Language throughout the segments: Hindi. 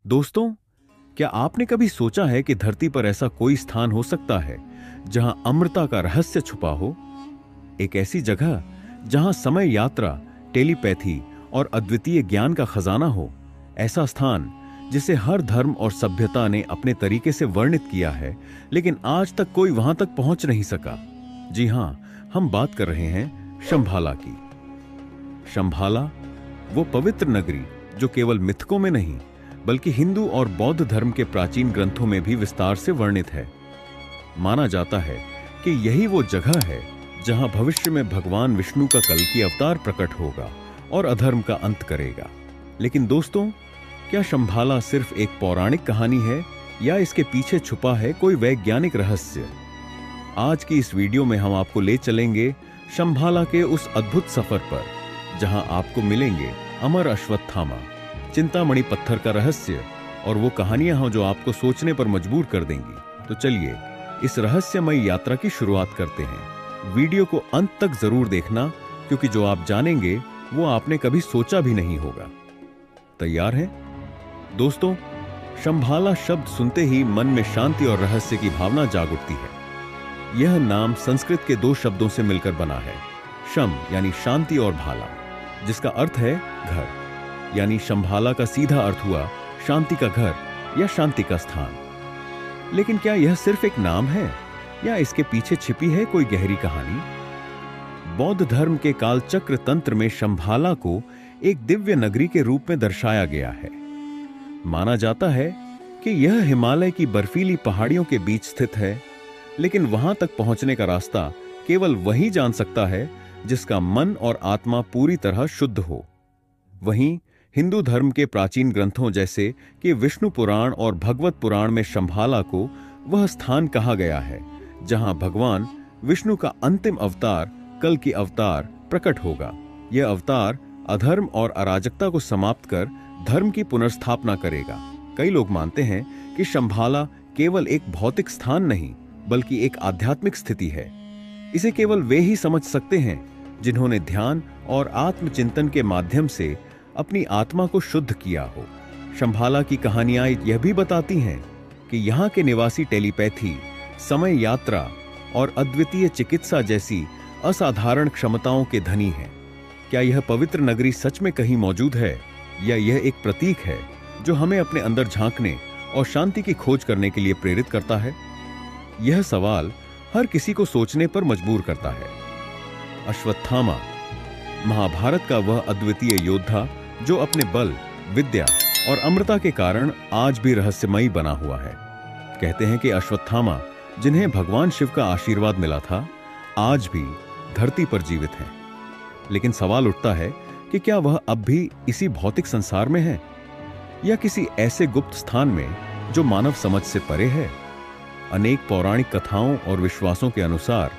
दोस्तों, क्या आपने कभी सोचा है कि धरती पर ऐसा कोई स्थान हो सकता है जहां अमृता का रहस्य छुपा हो? एक ऐसी जगह जहां समय यात्रा, टेलीपैथी और अद्वितीय ज्ञान का खजाना हो। ऐसा स्थान जिसे हर धर्म और सभ्यता ने अपने तरीके से वर्णित किया है, लेकिन आज तक कोई वहां तक पहुंच नहीं सका। जी हां, हम बात कर रहे हैं शंभाला की। शंभाला, वो पवित्र नगरी जो केवल मिथकों में नहीं बल्कि हिंदू और बौद्ध धर्म के प्राचीन ग्रंथों में भी विस्तार से वर्णित है। माना जाता है कि यही वो जगह है जहां भविष्य में भगवान विष्णु का कल्कि अवतार प्रकट होगा और अधर्म का अंत करेगा। लेकिन दोस्तों, क्या शंभाला सिर्फ एक पौराणिक कहानी है या इसके पीछे छुपा है कोई वैज्ञानिक रहस्य? आज की इस वीडियो में हम आपको ले चलेंगे शंभाला के उस अद्भुत सफर पर, जहां आपको मिलेंगे अमर अश्वत्थामा, चिंतामणि पत्थर का रहस्य और वो कहानियां हो जो आपको सोचने पर मजबूर कर देंगी। तो चलिए इस रहस्यमयी यात्रा की शुरुआत करते हैं। वीडियो को अंत तक जरूर देखना, क्योंकि जो आप जानेंगे वो आपने कभी सोचा भी नहीं होगा। तैयार हैं? दोस्तों, शंभाला शब्द सुनते ही मन में शांति और रहस्य की भावना जाग उठती है। यह नाम संस्कृत के दो शब्दों से मिलकर बना है, शम यानी शांति और भाला, जिसका अर्थ है घर। यानी शंभाला का सीधा अर्थ हुआ शांति का घर या शांति का स्थान। लेकिन क्या यह सिर्फ एक नाम है या इसके पीछे छिपी है कोई गहरी कहानी? बौद्ध धर्म के कालचक्र तंत्र में शंभाला को एक दिव्य नगरी के रूप में दर्शाया गया है। माना जाता है कि यह हिमालय की बर्फीली पहाड़ियों के बीच स्थित है, लेकिन वहां तक पहुंचने का रास्ता केवल वही जान सकता है जिसका मन और आत्मा पूरी तरह शुद्ध हो। वहीं हिंदू धर्म के प्राचीन ग्रंथों जैसे कि विष्णु पुराण और भगवत पुराण में शंभाला को वह स्थान कहा गया है जहां भगवान विष्णु का अंतिम अवतार, कल्कि अवतार, प्रकट होगा। यह अवतार अधर्म और अराजकता को समाप्त कर धर्म की पुनर्स्थापना करेगा। कई लोग मानते हैं कि शंभाला केवल एक भौतिक स्थान नहीं बल्कि एक आध्यात्मिक स्थिति है। इसे केवल वे ही समझ सकते हैं जिन्होंने ध्यान और आत्मचिंतन के माध्यम से अपनी आत्मा को शुद्ध किया हो। शंभाला की कहानियां यह भी बताती हैं कि यहाँ के निवासी टेलीपैथी, समय यात्रा और अद्वितीय चिकित्सा जैसी असाधारण क्षमताओं के धनी हैं। क्या यह पवित्र नगरी सच में कहीं मौजूद है या यह एक प्रतीक है जो हमें अपने अंदर झांकने और शांति की खोज करने के लिए प्रेरित करता है? यह सवाल हर किसी को सोचने पर मजबूर करता है। अश्वत्थामा, महाभारत का वह अद्वितीय योद्धा जो अपने बल, विद्या और अमृता के कारण आज भी रहस्यमयी बना हुआ है। कहते हैं कि अश्वत्थामा, जिन्हें भगवान शिव का आशीर्वाद मिला था, आज भी धरती पर जीवित हैं। लेकिन सवाल उठता है कि क्या वह अब भी इसी भौतिक संसार में है या किसी ऐसे गुप्त स्थान में जो मानव समझ से परे है? अनेक पौराणिक कथाओं और विश्वासों के अनुसार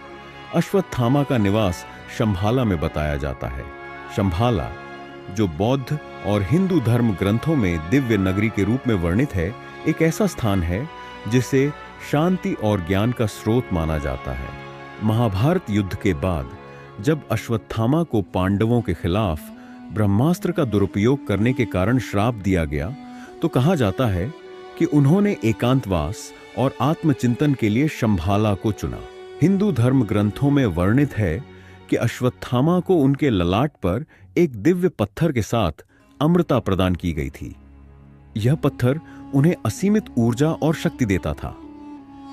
अश्वत्थामा का निवास शंभाला में बताया जाता है। शंभाला, जो बौद्ध और हिंदू धर्म ग्रंथों में दिव्य नगरी के रूप में वर्णित है, एक ऐसा स्थान है जिसे शांति और ज्ञान का स्रोत माना जाता है। महाभारत युद्ध के बाद जब अश्वत्थामा को पांडवों के खिलाफ ब्रह्मास्त्र का दुरुपयोग करने के कारण श्राप दिया गया, तो कहा जाता है कि उन्होंने एकांतवास और आत्मचिंतन के लिए शंभाला को चुना। हिंदू धर्म ग्रंथों में वर्णित है कि अश्वत्थामा को उनके ललाट पर एक दिव्य पत्थर के साथ अमृता प्रदान की गई थी। यह पत्थर उन्हें असीमित ऊर्जा और शक्ति देता था।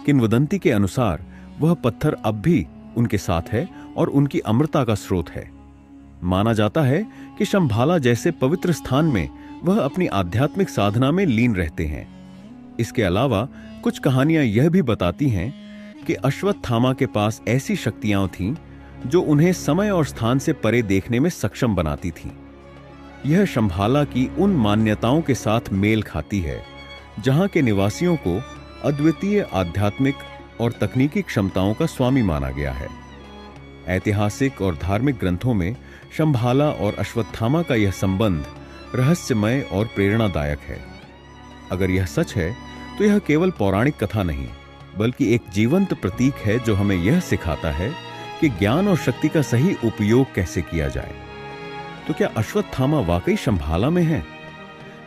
किंवदंती के अनुसार वह पत्थर अब भी उनके साथ है और उनकी अमृता का स्रोत है। माना जाता है कि शंभाला जैसे पवित्र स्थान में वह अपनी आध्यात्मिक साधना में लीन रहते हैं। इसके अलावा कुछ कहानियां यह भी बताती हैं कि अश्वत्थामा के पास ऐसी शक्तियां थीं जो उन्हें समय और स्थान से परे देखने में सक्षम बनाती थीं। यह शंभाला की उन मान्यताओं के साथ मेल खाती है जहां के निवासियों को अद्वितीय आध्यात्मिक और तकनीकी क्षमताओं का स्वामी माना गया है। ऐतिहासिक और धार्मिक ग्रंथों में शंभाला और अश्वत्थामा का यह संबंध रहस्यमय और प्रेरणादायक है। अगर यह सच है तो यह केवल पौराणिक कथा नहीं बल्कि एक जीवंत प्रतीक है जो हमें यह सिखाता है कि ज्ञान और शक्ति का सही उपयोग कैसे किया जाए। तो क्या अश्वत्थामा वाकई शंभाला में है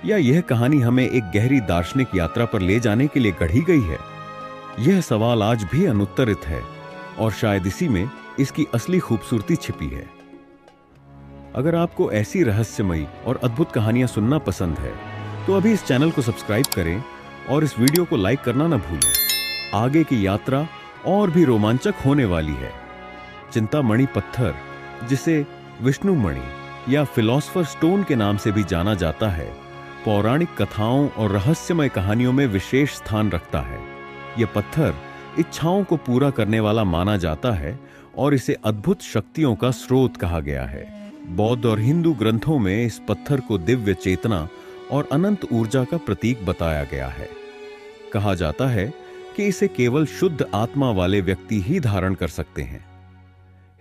या यह कहानी हमें एक गहरी दार्शनिक यात्रा पर ले जाने के लिए गढ़ी गई है? यह सवाल आज भी अनुत्तरित है और शायद इसी में इसकी असली खूबसूरती छिपी है। अगर आपको ऐसी रहस्यमयी और अद्भुत कहानियां सुनना पसंद है तो अभी इस चैनल को सब्सक्राइब करें और इस वीडियो को लाइक करना न भूलें। आगे की यात्रा और भी रोमांचक होने वाली है। चिंतामणि पत्थर, जिसे विष्णु मणि या फिलॉसफर स्टोन के नाम से भी जाना जाता है, पौराणिक कथाओं और रहस्यमय कहानियों में विशेष स्थान रखता है। यह पत्थर इच्छाओं को पूरा करने वाला माना जाता है और इसे अद्भुत शक्तियों का स्रोत कहा गया है। बौद्ध और हिंदू ग्रंथों में इस पत्थर को दिव्य चेतना और अनंत ऊर्जा का प्रतीक बताया गया है। कहा जाता है कि इसे केवल शुद्ध आत्मा वाले व्यक्ति ही धारण कर सकते हैं।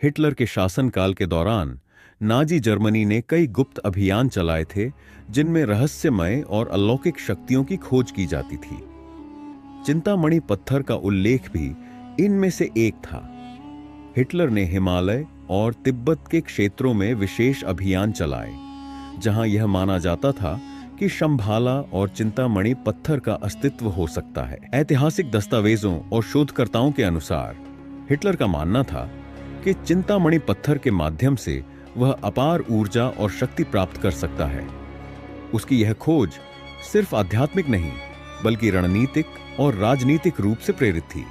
हिटलर के शासनकाल के दौरान नाजी जर्मनी ने कई गुप्त अभियान चलाए थे जिनमें रहस्यमय और अलौकिक शक्तियों की खोज की जाती थी। चिंतामणि पत्थर का उल्लेख भी इनमें से एक था। हिटलर ने हिमालय और तिब्बत के क्षेत्रों में विशेष अभियान चलाए, जहां यह माना जाता था कि शंभाला और चिंतामणि पत्थर का अस्तित्व हो सकता है। ऐतिहासिक दस्तावेजों और शोधकर्ताओं के अनुसार हिटलर का मानना था कि चिंतामणि पत्थर के माध्यम से वह अपार ऊर्जा और शक्ति प्राप्त कर सकता है। उसकी यह खोज सिर्फ आध्यात्मिक नहीं बल्कि रणनीतिक और राजनीतिक रूप से प्रेरित थी।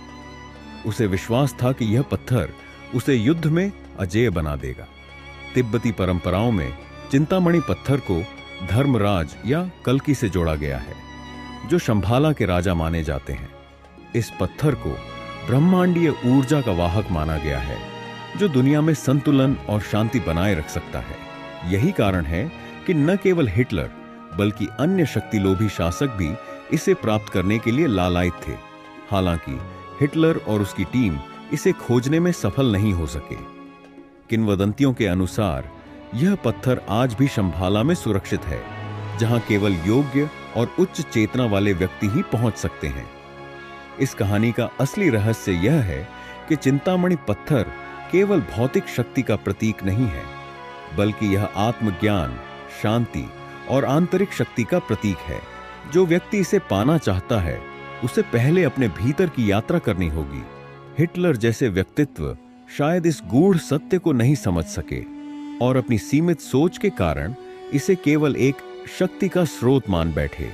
उसे विश्वास था कि यह पत्थर उसे युद्ध में अजेय बना देगा। तिब्बती परंपराओं में चिंतामणि पत्थर को धर्मराज या कल्कि से जोड़ा गया है, जो शंभाला के राजा माने जाते हैं। इस पत्थर को ब्रह्मांडीय ऊर्जा का वाहक माना गया है, जो दुनिया में संतुलन और शांति बनाए रख सकता है। यही कारण है कि न केवल हिटलर बल्कि अन्य शक्तिलोभी शासक भी इसे प्राप्त करने के लिए लालायित थे। हालांकि हिटलर और उसकी टीम इसे खोजने में सफल नहीं हो सके। किंवदंतियों के अनुसार यह पत्थर आज भी शंभाला में सुरक्षित है, जहां केवल योग्य और उच्च चेतना वाले व्यक्ति ही पहुंच सकते हैं। इस कहानी का असली रहस्य यह है कि चिंतामणि पत्थर केवल भौतिक शक्ति का प्रतीक नहीं है, बल्कि यह आत्मज्ञान, शांति और आंतरिक शक्ति का प्रतीक है। जो व्यक्ति इसे पाना चाहता है, उसे पहले अपने भीतर की यात्रा करनी होगी। हिटलर जैसे व्यक्तित्व शायद इस गूढ़ सत्य को नहीं समझ सके और अपनी सीमित सोच के कारण इसे केवल एक शक्ति का स्रोत मान बैठे।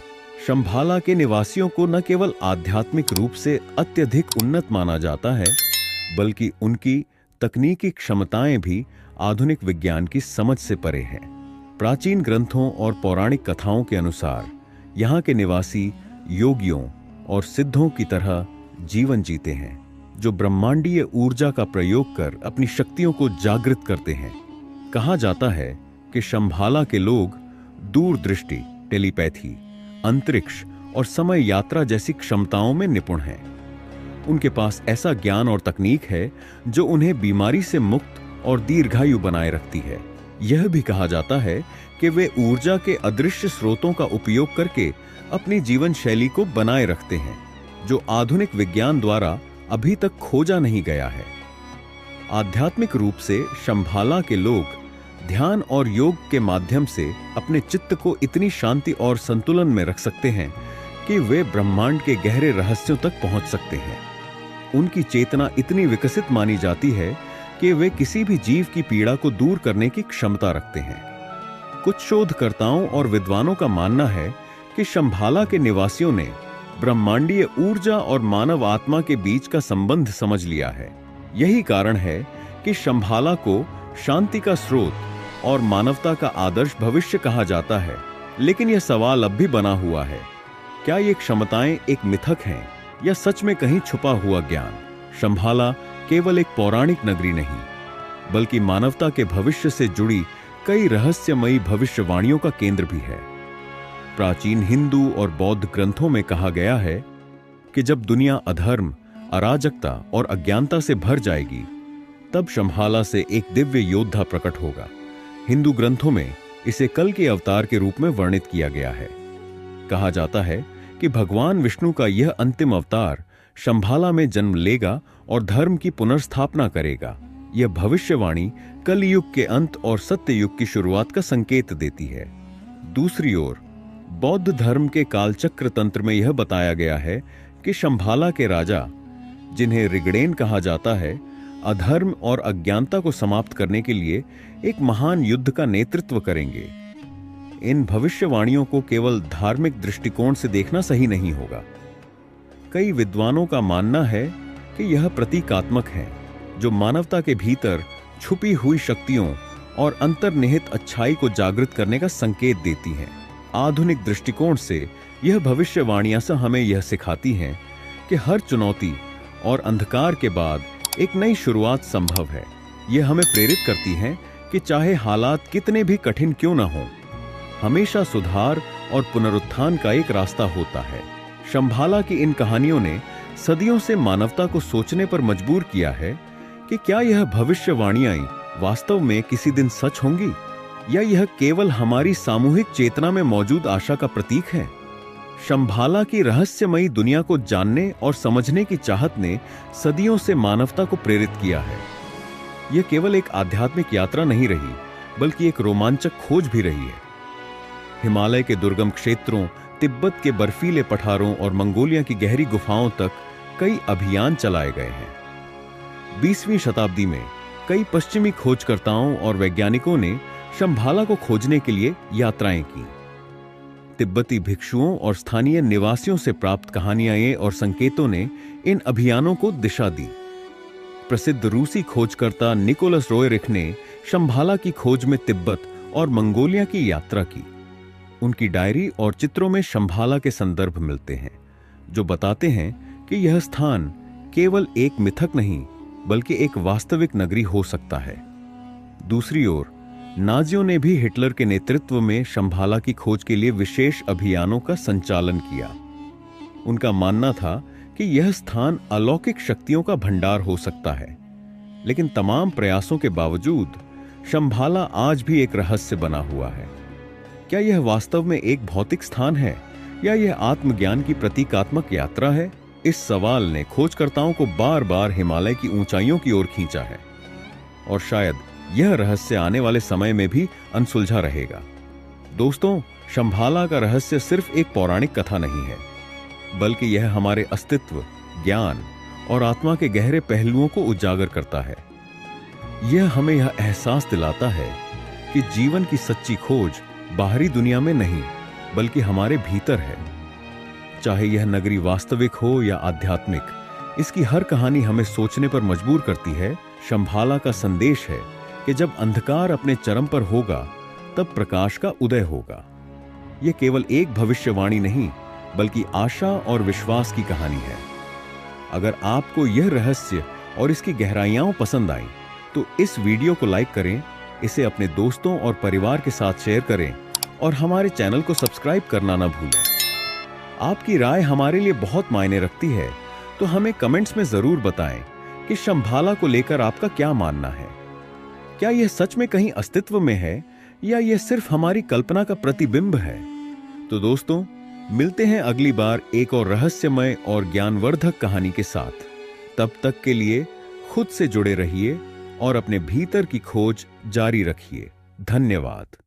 शंभाला के निवासियों को न केवल आध्यात्मिक रूप से अत्यधिक उन्नत माना जाता है, बल्कि उनकी तकनीकी क्षमताएं भी आधुनिक विज्ञान की समझ से परे हैं। प्राचीन ग्रंथों और पौराणिक कथाओं के अनुसार यहाँ के निवासी योगियों और सिद्धों की तरह जीवन जीते हैं, जो ब्रह्मांडीय ऊर्जा का प्रयोग कर अपनी शक्तियों को जागृत करते हैं। कहा जाता है कि शंभाला के लोग दूरदृष्टि, टेलीपैथी, अंतरिक्ष और समय यात्रा जैसी क्षमताओं में निपुण हैं। उनके पास ऐसा ज्ञान और तकनीक है जो उन्हें बीमारी से मुक्त और दीर्घायु बनाए रखती है। यह भी कहा जाता है कि वे ऊर्जा के अदृश्य स्रोतों का उपयोग करके अपनी जीवन शैली को बनाए रखते हैं, जो आधुनिक विज्ञान द्वारा अभी तक खोजा नहीं गया है। आध्यात्मिक रूप से शंभाला के लोग ध्यान और योग के माध्यम से अपने चित्त को इतनी शांति और संतुलन में रख सकते हैं कि वे ब्रह्मांड के गहरे रहस्यों तक पहुंच सकते हैं। उनकी चेतना इतनी विकसित मानी जाती है कि वे किसी भी जीव की पीड़ा को दूर करने की क्षमता रखते हैं। कुछ शोधकर्ताओं और विद्वानों का मानना है कि शंभाला के निवासियों ने ब्रह्मांडीय ऊर्जा और मानव आत्मा के बीच का संबंध समझ लिया है। यही कारण है कि शंभाला को शांति का स्रोत और मानवता का आदर्श भविष्य कहा जाता है। लेकिन यह सवाल अब भी बना हुआ है, क्या ये क्षमताएं एक मिथक हैं या सच में कहीं छुपा हुआ ज्ञान? शंभाला केवल एक पौराणिक नगरी नहीं, बल्कि मानवता के भविष्य से जुड़ी कई रहस्यमयी भविष्यवाणियों का केंद्र भी है। प्राचीन हिंदू और बौद्ध ग्रंथों में कहा गया है कि जब दुनिया अधर्म, अराजकता और अज्ञानता से भर जाएगी, तब शंभाला से एक दिव्य योद्धा प्रकट होगा। हिंदू ग्रंथों में इसे कल के अवतार के रूप में वर्णित किया गया है। कहा जाता है कि भगवान विष्णु का यह अंतिम अवतार शंभाला में जन्म लेगा और धर्म की पुनर्स्थापना करेगा। यह भविष्यवाणी कलयुग के अंत और सत्य युग की शुरुआत का संकेत देती है। दूसरी ओर बौद्ध धर्म के कालचक्र तंत्र में यह बताया गया है कि शंभाला के राजा, जिन्हें ऋगणेन कहा जाता है, अधर्म और अज्ञानता को समाप्त करने के लिए एक महान युद्ध का नेतृत्व करेंगे। इन भविष्यवाणियों को केवल धार्मिक दृष्टिकोण से देखना सही नहीं होगा। कई विद्वानों का मानना है कि यह प्रतीकात्मक है, जो मानवता के भीतर छुपी हुई शक्तियों और अंतर्निहित अच्छाई को जागृत करने का संकेत देती हैं। आधुनिक दृष्टिकोण से यह भविष्यवाणियां हमें यह सिखाती हैं कि हर चुनौती और अंधकार के बाद एक नई शुरुआत संभव है। यह हमें प्रेरित करती हैं कि चाहे हालात कितने भी कठिन क्यों न हों, हमेशा सुधार और पुनरुत्थान का एक रास्ता होता है। शंभाला की इन कहानियों ने सदियों से मानवता को सोचने पर मजबूर किया है कि क्या यह भविष्यवाणियां वास्तव में किसी दिन सच होंगी, या यह केवल हमारी सामूहिक चेतना में मौजूद आशा का प्रतीक है। शंभाला की रहस्यमयी दुनिया को जानने और समझने की चाहत ने सदियों से मानवता को प्रेरित किया है। यह केवल एक आध्यात्मिक यात्रा नहीं रही, बल्कि एक रोमांचक खोज भी रही है। हिमालय के दुर्गम क्षेत्रों, तिब्बत के बर्फीले पठारों और मंगोलिया की गहरी गुफाओं तक कई अभियान चलाए गए हैं। 20वीं शताब्दी में कई पश्चिमी खोजकर्ताओं और वैज्ञानिकों ने शंभाला को खोजने के लिए यात्राएं की। तिब्बती भिक्षुओं और स्थानीय निवासियों से प्राप्त कहानियां और संकेतों ने इन अभियानों को दिशा दी। प्रसिद्ध रूसी खोजकर्ता निकोलस रोएरिख ने शंभाला की खोज में तिब्बत और मंगोलिया की यात्रा की। उनकी डायरी और चित्रों में शंभाला के संदर्भ मिलते हैं, जो बताते हैं कि यह स्थान केवल एक मिथक नहीं, बल्कि एक वास्तविक नगरी हो सकता है। दूसरी ओर नाजियों ने भी हिटलर के नेतृत्व में शंभाला की खोज के लिए विशेष अभियानों का संचालन किया। उनका मानना था कि यह स्थान अलौकिक शक्तियों का भंडार हो सकता है, लेकिन तमाम प्रयासों के बावजूद शंभाला आज भी एक रहस्य बना हुआ है। क्या यह वास्तव में एक भौतिक स्थान है, या यह आत्मज्ञान की प्रतीकात्मक यात्रा है? इस सवाल ने खोजकर्ताओं को बार बार हिमालय की ऊंचाइयों की ओर खींचा है, और शायद यह रहस्य आने वाले समय में भी अनसुलझा रहेगा। दोस्तों, शंभाला का रहस्य सिर्फ एक पौराणिक कथा नहीं है, बल्कि यह हमारे अस्तित्व, ज्ञान और आत्मा के गहरे पहलुओं को उजागर करता है। यह हमें यह एहसास दिलाता है कि जीवन की सच्ची खोज बाहरी दुनिया में नहीं, बल्कि हमारे भीतर है। चाहे यह नगरी वास्तविक हो या आध्यात्मिक, इसकी हर कहानी हमें सोचने पर मजबूर करती है। शंभाला का संदेश है कि जब अंधकार अपने चरम पर होगा, तब प्रकाश का उदय होगा। यह केवल एक भविष्यवाणी नहीं, बल्कि आशा और विश्वास की कहानी है। अगर आपको यह रहस्य और इसकी गहराइयां पसंद आईं, तो इस वीडियो को लाइक करें, इसे अपने दोस्तों और परिवार के साथ शेयर करें, और हमारे चैनल को सब्सक्राइब करना ना भूलें। आपकी राय हमारे लिए बहुत मायने रखती है, तो हमें कमेंट्स में जरूर बताएं कि शंभाला को लेकर आपका क्या मानना है। क्या यह सच में कहीं अस्तित्व में है, या यह सिर्फ हमारी कल्पना का प्रतिबिंब है? तो दोस्तों, मिलते हैं अगली बार एक और रहस्यमय और ज्ञानवर्धक कहानी के साथ। तब तक के लिए खुद से जुड़े रहिए और अपने भीतर की खोज जारी रखिए। धन्यवाद।